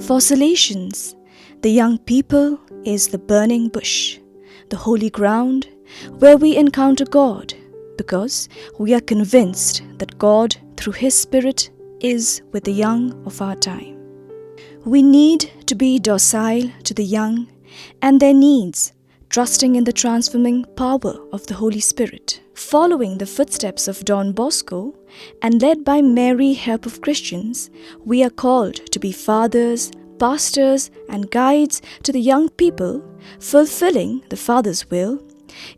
For Salesians, the young people is the burning bush, the holy ground where we encounter God, because we are convinced that God, through His Spirit, is with the young of our time. We need to be docile to the young and their needs, trusting in the transforming power of the Holy Spirit. Following the footsteps of Don Bosco and led by Mary, Help of Christians, we are called to be fathers, pastors, and guides to the young people, fulfilling the Father's will.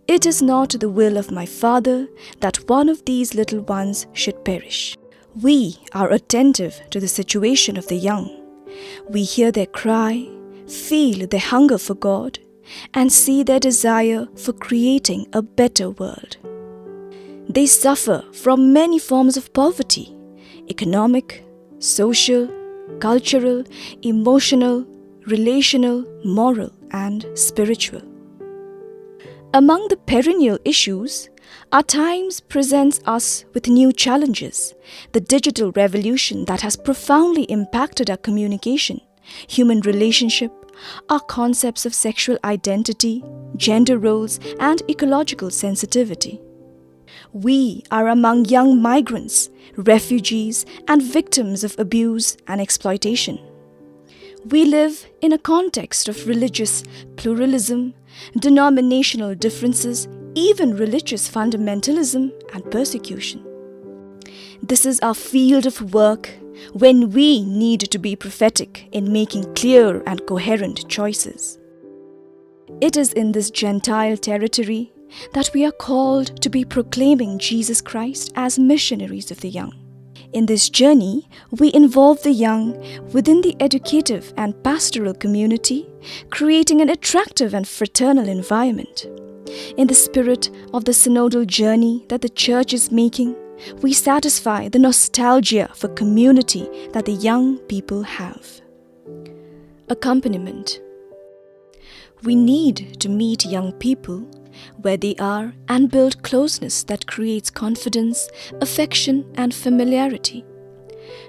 It is not the will of my Father that one of these little ones should perish. We are attentive to the situation of the young. We hear their cry, feel their hunger for God, and see their desire for creating a better world. They suffer from many forms of poverty: economic, social, cultural, emotional, relational, moral, and spiritual. Among the perennial issues, our times presents us with new challenges: the digital revolution that has profoundly impacted our communication, human relationship, our concepts of sexual identity, gender roles, and ecological sensitivity. We are among young migrants, refugees, and victims of abuse and exploitation. We live in a context of religious pluralism, denominational differences, even religious fundamentalism and persecution. This is our field of work when we need to be prophetic in making clear and coherent choices. It is in this Gentile territory that we are called to be proclaiming Jesus Christ as missionaries of the young. In this journey, we involve the young within the educative and pastoral community, creating an attractive and fraternal environment. In the spirit of the synodal journey that the Church is making, we satisfy the nostalgia for community that the young people have. Accompaniment. We need to meet young people where they are and build closeness that creates confidence, affection, and familiarity.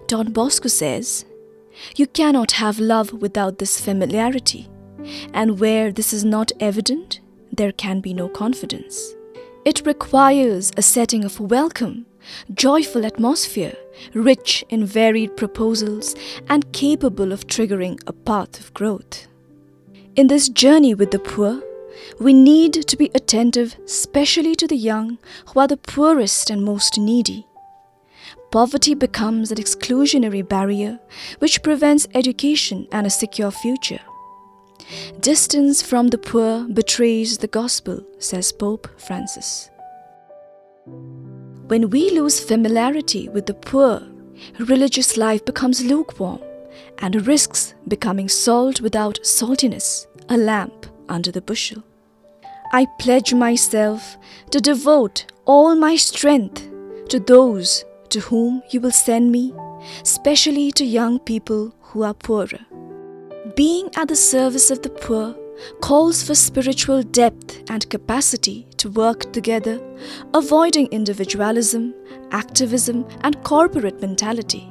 Don Bosco says, "You cannot have love without this familiarity, and where this is not evident, there can be no confidence. It requires a setting of welcome, joyful atmosphere, rich in varied proposals, and capable of triggering a path of growth." In this journey with the poor, we need to be attentive especially to the young who are the poorest and most needy. Poverty becomes an exclusionary barrier which prevents education and a secure future. Distance from the poor betrays the gospel, says Pope Francis. When we lose familiarity with the poor, religious life becomes lukewarm and risks becoming salt without saltiness, a lamp under the bushel. I pledge myself to devote all my strength to those to whom you will send me, especially to young people who are poorer. Being at the service of the poor calls for spiritual depth and capacity to work together, avoiding individualism, activism, and corporate mentality.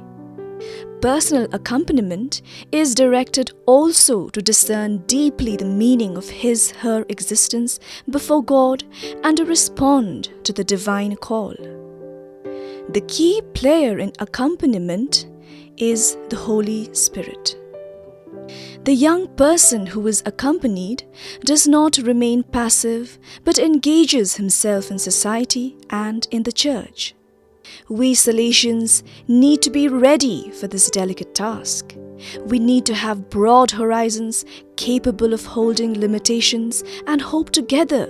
Personal accompaniment is directed also to discern deeply the meaning of his/her existence before God and to respond to the divine call. The key player in accompaniment is the Holy Spirit. The young person who is accompanied does not remain passive but engages himself in society and in the Church. We Salesians need to be ready for this delicate task. We need to have broad horizons capable of holding limitations and hope together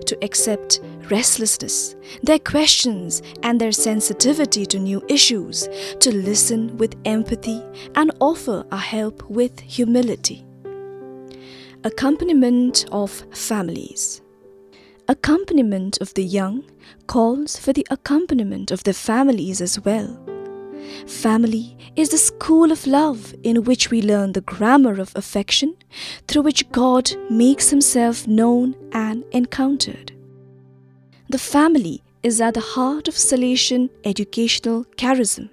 to accept restlessness, their questions and their sensitivity to new issues, to listen with empathy and offer our help with humility. Accompaniment of families. Accompaniment of the young calls for the accompaniment of the families as well. Family is the school of love in which we learn the grammar of affection through which God makes Himself known and encountered. The family is at the heart of Salesian educational charism.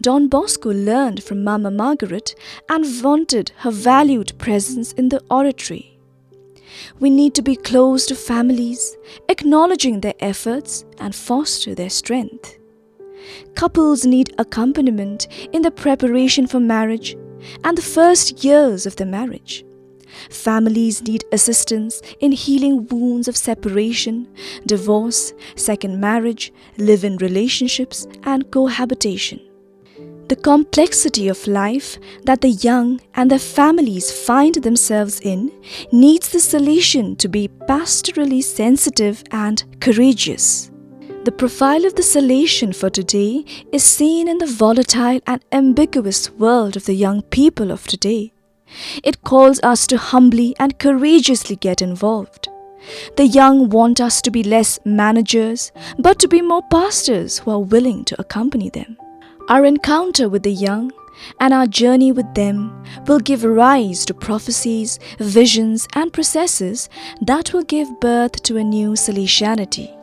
Don Bosco learned from Mama Margaret and wanted her valued presence in the oratory. We need to be close to families, acknowledging their efforts and foster their strength. Couples need accompaniment in the preparation for marriage and the first years of the marriage. Families need assistance in healing wounds of separation, divorce, second marriage, live-in relationships, and cohabitation. The complexity of life that the young and their families find themselves in needs the Salesian to be pastorally sensitive and courageous. The profile of the Salesian for today is seen in the volatile and ambiguous world of the young people of today. It calls us to humbly and courageously get involved. The young want us to be less managers, but to be more pastors who are willing to accompany them. Our encounter with the young and our journey with them will give rise to prophecies, visions, and processes that will give birth to a new Salesianity.